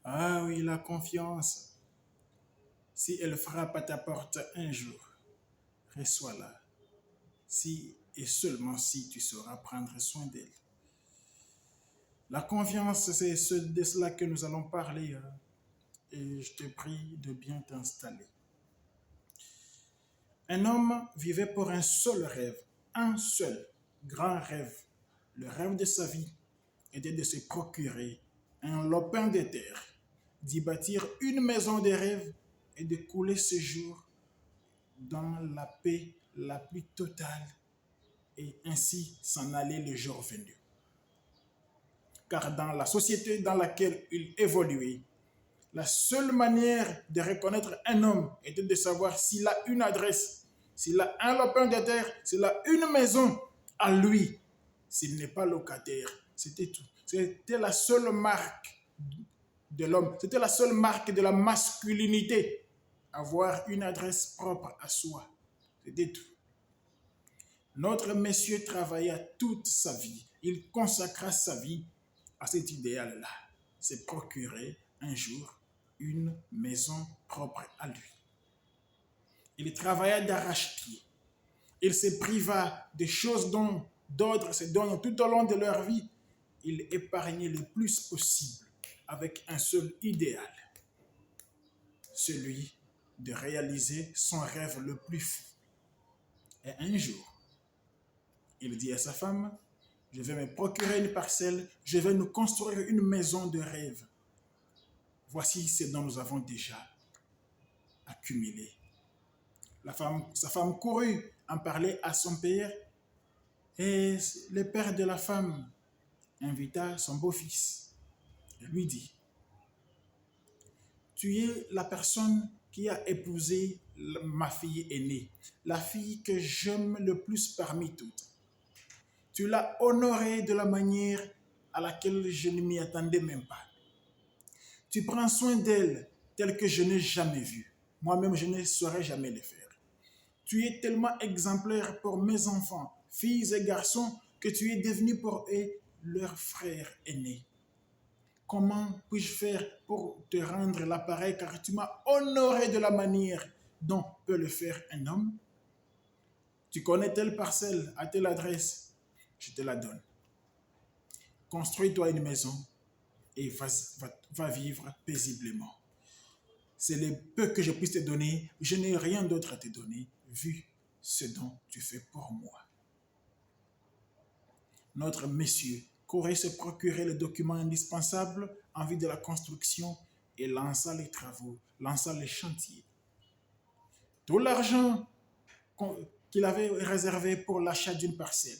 Ah oui, la confiance. Si elle frappe à ta porte un jour, reçois-la. Si et seulement si tu sauras prendre soin d'elle. La confiance, c'est de cela que nous allons parler. Et je te prie de bien t'installer. Un homme vivait pour un seul grand rêve. Le rêve de sa vie était de se procurer un lopin de terre, d'y bâtir une maison de rêve et de couler ses jours dans la paix la plus totale et ainsi s'en aller le jour venu. Car dans la société dans laquelle il évoluait, la seule manière de reconnaître un homme était de savoir s'il a une adresse, s'il a un lopin de terre, s'il a une maison à lui, s'il n'est pas locataire. C'était tout. C'était la seule marque de l'homme. C'était la seule marque de la masculinité. Avoir une adresse propre à soi. C'était tout. Notre monsieur travailla toute sa vie. Il consacra sa vie à cet idéal-là. C'est procurer un jour une maison propre à lui. Il travailla d'arrache-pied. Il se priva des choses dont d'autres se donnent tout au long de leur vie. Il épargnait le plus possible avec un seul idéal, celui de réaliser son rêve le plus fou. Et un jour, il dit à sa femme, je vais me procurer une parcelle, je vais nous construire une maison de rêve. Voici ce dont nous avons déjà accumulé. Sa femme courut en parler à son père et le père de la femme invita son beau-fils et lui dit, tu es la personne qui a épousé ma fille aînée, la fille que j'aime le plus parmi toutes. Tu l'as honorée de la manière à laquelle je ne m'y attendais même pas. Tu prends soin d'elle tel que je n'ai jamais vu. Moi-même, je ne saurais jamais le faire. Tu es tellement exemplaire pour mes enfants, filles et garçons, que tu es devenu pour eux leur frère aîné. Comment puis-je faire pour te rendre l'appareil car tu m'as honoré de la manière dont peut le faire un homme? Tu connais telle parcelle à telle adresse, je te la donne. Construis-toi une maison et va vivre paisiblement. C'est le peu que je puisse te donner. Je n'ai rien d'autre à te donner, vu ce dont tu fais pour moi. Notre monsieur courait se procurer le document indispensable en vue de la construction et lança les travaux, lança les chantiers. Tout l'argent qu'il avait réservé pour l'achat d'une parcelle,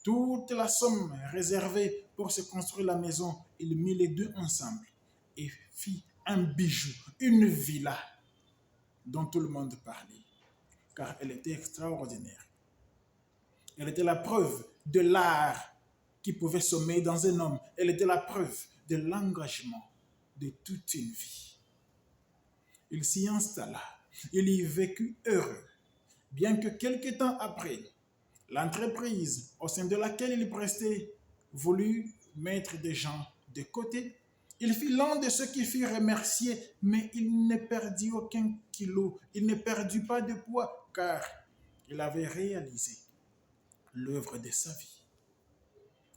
toute la somme réservée pour se construire la maison, il mit les deux ensemble et fit un bijou, une villa dont tout le monde parlait, car elle était extraordinaire. Elle était la preuve de l'art qui pouvait sommeiller dans un homme. Elle était la preuve de l'engagement de toute une vie. Il s'y installa. Il y vécut heureux. Bien que quelque temps après, l'entreprise au sein de laquelle il prestait voulut mettre des gens de côté, il fit l'un de ceux qui furent remerciés, mais il ne perdit aucun kilo, il ne perdit pas de poids, car il avait réalisé l'œuvre de sa vie.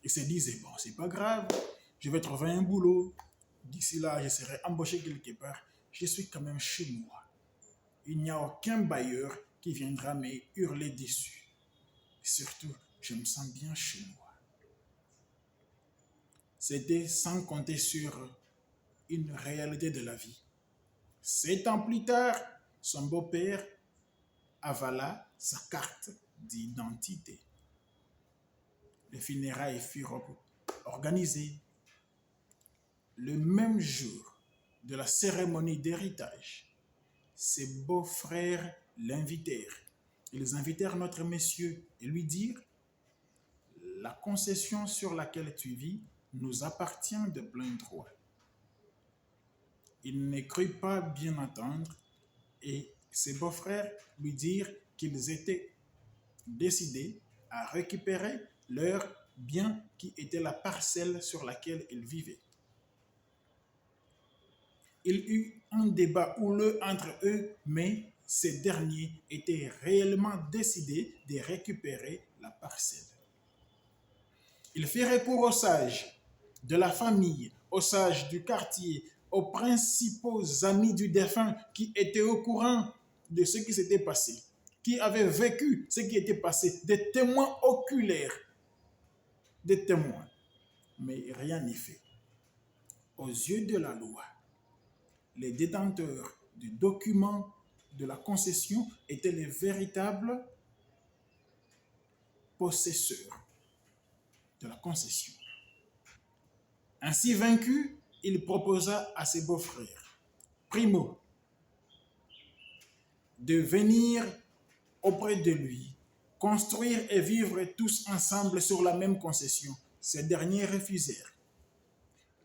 Il se disait, bon, c'est pas grave, je vais trouver un boulot, d'ici là, je serai embauché quelque part, je suis quand même chez moi. Il n'y a aucun bailleur qui viendra me hurler dessus. Et surtout, je me sens bien chez moi. C'était sans compter sur une réalité de la vie. 7 ans plus tard, son beau-père avala sa carte d'identité. Les funérailles furent organisées le même jour de la cérémonie d'héritage. Ses beaux-frères l'invitèrent. Ils invitèrent notre monsieur et lui dirent, la concession sur laquelle tu vis nous appartient de plein droit. Il ne crut pas bien entendre et ses beaux-frères lui dirent qu'ils étaient décidés à récupérer leur bien qui était la parcelle sur laquelle ils vivaient. Il y eut un débat houleux entre eux, mais ces derniers étaient réellement décidés de récupérer la parcelle. Il fit recours aux sages de la famille, aux sages du quartier, aux principaux amis du défunt qui étaient au courant de ce qui s'était passé, qui avaient vécu ce qui était passé, des témoins oculaires, des témoins. Mais rien n'y fait. Aux yeux de la loi, les détenteurs du document de la concession étaient les véritables possesseurs de la concession. Ainsi vaincu, il proposa à ses beaux-frères, primo, de venir auprès de lui, construire et vivre tous ensemble sur la même concession. Ces derniers refusèrent.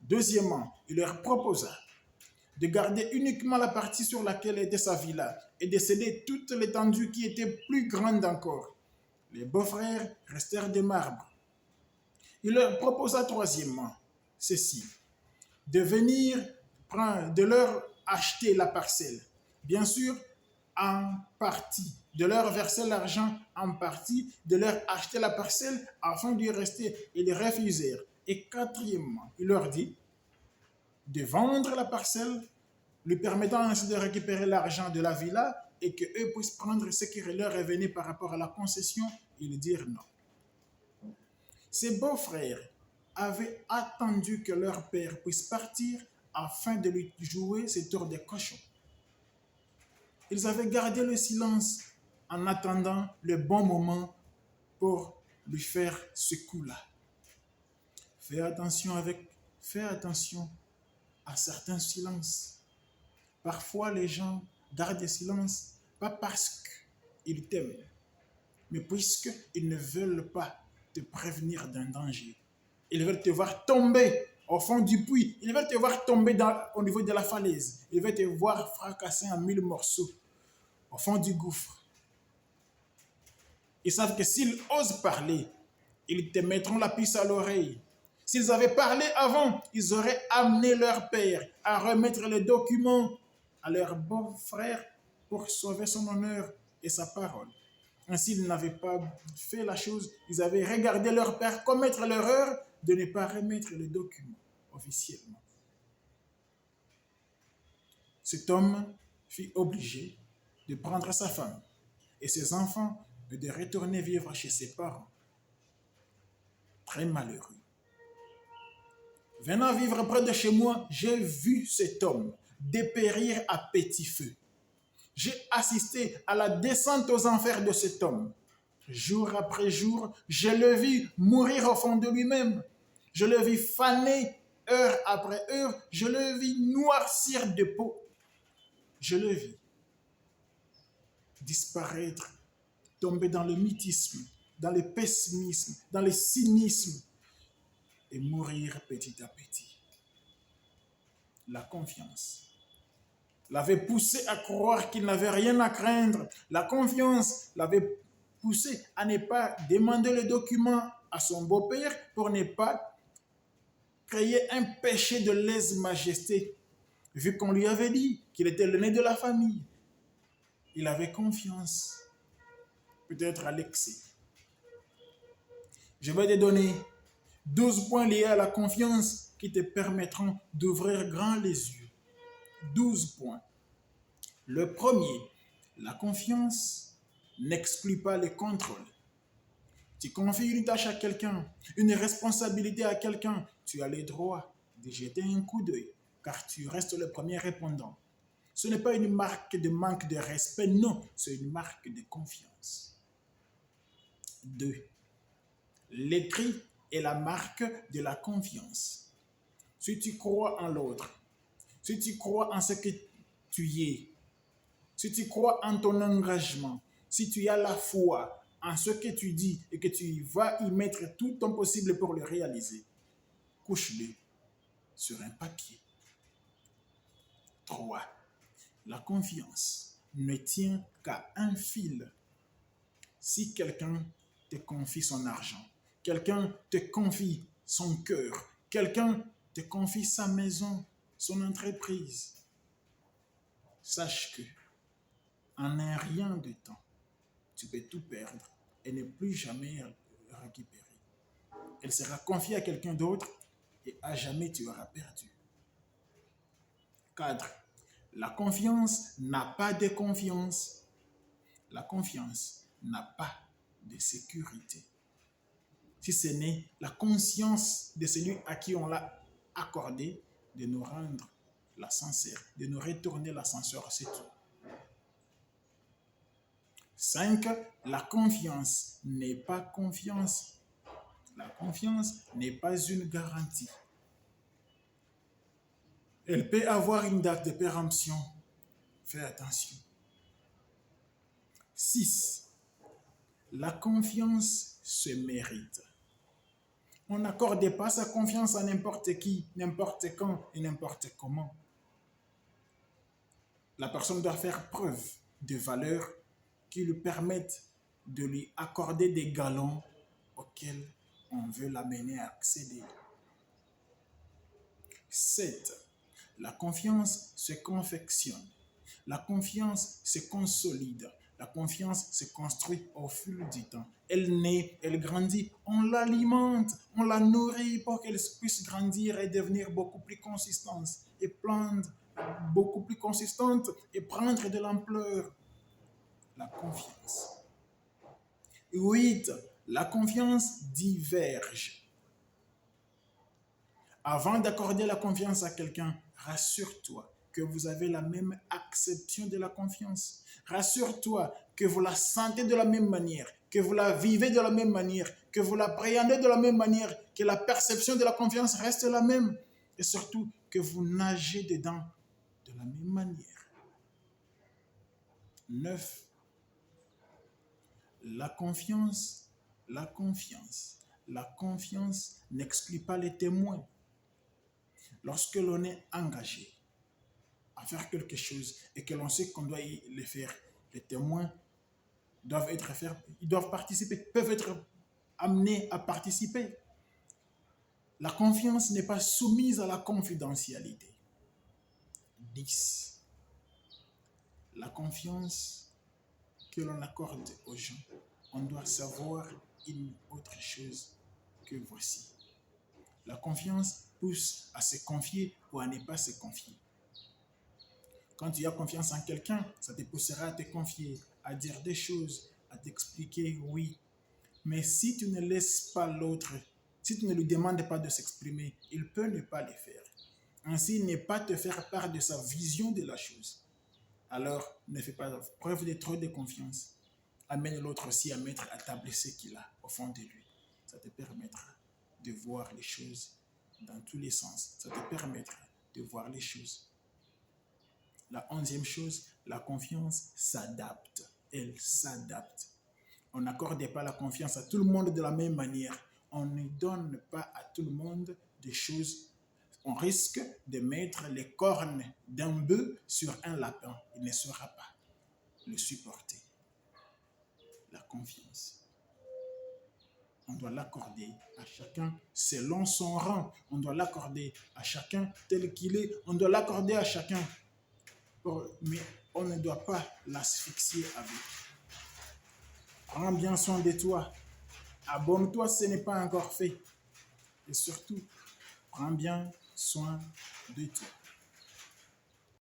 Deuxièmement, il leur proposa de garder uniquement la partie sur laquelle était sa villa et de céder toute l'étendue qui était plus grande encore. Les beaux-frères restèrent de marbre. Il leur proposa troisièmement ceci, de venir de leur acheter la parcelle, bien sûr en partie, de leur verser l'argent en partie, de leur acheter la parcelle afin d'y rester. Ils refusèrent. Et quatrièmement, il leur dit de vendre la parcelle, lui permettant ainsi de récupérer l'argent de la villa et qu'eux puissent prendre ce qui leur revenait par rapport à la concession. Ils dirent non. Ses beaux-frères avaient attendu que leur père puisse partir afin de lui jouer ce tour de cochon. Ils avaient gardé le silence en attendant le bon moment pour lui faire ce coup-là. Fais attention à certains silences. Parfois, les gens gardent le silence, pas parce qu'ils t'aiment, mais puisqu'ils ne veulent pas te prévenir d'un danger. Ils veulent te voir tomber au fond du puits. Ils veulent te voir tomber au niveau de la falaise. Ils veulent te voir fracasser en 1000 morceaux au fond du gouffre. Ils savent que s'ils osent parler, ils te mettront la puce à l'oreille. S'ils avaient parlé avant, ils auraient amené leur père à remettre les documents à leur beau-frère pour sauver son honneur et sa parole. Ainsi, ils n'avaient pas fait la chose. Ils avaient regardé leur père commettre l'erreur de ne pas remettre les documents officiellement. Cet homme fut obligé de prendre sa femme et ses enfants et de retourner vivre chez ses parents. Très malheureux. Venant vivre près de chez moi, j'ai vu cet homme dépérir à petit feu. J'ai assisté à la descente aux enfers de cet homme. Jour après jour, je le vis mourir au fond de lui-même. Je le vis faner heure après heure. Je le vis noircir de peau. Je le vis disparaître, tomber dans le mythisme, dans le pessimisme, dans le cynisme et mourir petit à petit. La confiance l'avait poussé à croire qu'il n'avait rien à craindre. La confiance l'avait poussé à ne pas demander le document à son beau-père pour ne pas créer un péché de lèse-majesté, vu qu'on lui avait dit qu'il était l'aîné de la famille. Il avait confiance, peut-être à l'excès. Je vais te donner 12 points liés à la confiance qui te permettront d'ouvrir grand les yeux. 12 points. Le premier, la confiance n'exclut pas le contrôle. Tu confies une tâche à quelqu'un, une responsabilité à quelqu'un, tu as le droit de jeter un coup d'œil, car tu restes le premier répondant. Ce n'est pas une marque de manque de respect, non, c'est une marque de confiance. 2. L'écrit est la marque de la confiance. Si tu crois en l'autre, si tu crois en ce que tu es, si tu crois en ton engagement, si tu as la foi en ce que tu dis et que tu vas y mettre tout ton possible pour le réaliser, couche-le sur un papier. 3. La confiance ne tient qu'à un fil. Si quelqu'un te confie son argent, quelqu'un te confie son cœur, quelqu'un te confie sa maison, son entreprise, sache que en un rien de temps, tu peux tout perdre et ne plus jamais récupérer. Elle sera confiée à quelqu'un d'autre et à jamais tu auras perdu. 4. La confiance n'a pas de confiance. La confiance n'a pas de sécurité. Si ce n'est la conscience de celui à qui on l'a accordé de nous rendre l'ascenseur, de nous retourner l'ascenseur, c'est tout. 5. La confiance n'est pas confiance. La confiance n'est pas une garantie. Elle peut avoir une date de péremption. Fais attention. 6. La confiance se mérite. On n'accorde pas sa confiance à n'importe qui, n'importe quand et n'importe comment. La personne doit faire preuve de valeurs qui lui permettent de lui accorder des galons auxquels on veut l'amener à accéder. 7. La confiance se confectionne. La confiance se consolide. La confiance se construit au fil du temps. Elle naît, elle grandit, on l'alimente, on la nourrit pour qu'elle puisse grandir et devenir beaucoup plus consistante et prendre beaucoup plus consistante et prendre de l'ampleur. La confiance. 8. La confiance diverge. Avant d'accorder la confiance à quelqu'un, rassure-toi que vous avez la même acception de la confiance. Rassure-toi que vous la sentez de la même manière, que vous la vivez de la même manière, que vous l'appréhendez de la même manière, que la perception de la confiance reste la même. Et surtout, que vous nagez dedans de la même manière. 9. La confiance n'exclut pas les témoins. Lorsque l'on est engagé à faire quelque chose et que l'on sait qu'on doit le faire, les témoins doivent participer, peuvent être amenés à participer. La confiance n'est pas soumise à la confidentialité. 10. La confiance que l'on accorde aux gens, on doit savoir une autre chose que voici. La confiance pousse à se confier ou à ne pas se confier. Quand tu as confiance en quelqu'un, ça te poussera à te confier, à dire des choses, à t'expliquer, oui. Mais si tu ne laisses pas l'autre, si tu ne lui demandes pas de s'exprimer, il peut ne pas le faire. Ainsi, ne pas te faire part de sa vision de la chose. Alors, ne fais pas preuve de trop de confiance. Amène l'autre aussi à mettre à table ce qu'il a au fond de lui. Ça te permettra de voir les choses dans tous les sens. Ça te permettra de voir les choses. La 11e chose, la confiance s'adapte. Elle s'adapte. On n'accorde pas la confiance à tout le monde de la même manière. On ne donne pas à tout le monde des choses. On risque de mettre les cornes d'un bœuf sur un lapin. Il ne saura pas le supporter. La confiance. On doit l'accorder à chacun selon son rang. On doit l'accorder à chacun tel qu'il est. On doit l'accorder à chacun. Mais on ne doit pas l'asphyxier avec. Prends bien soin de toi. Abonne-toi si ce n'est pas encore fait. Et surtout, prends bien soin de toi.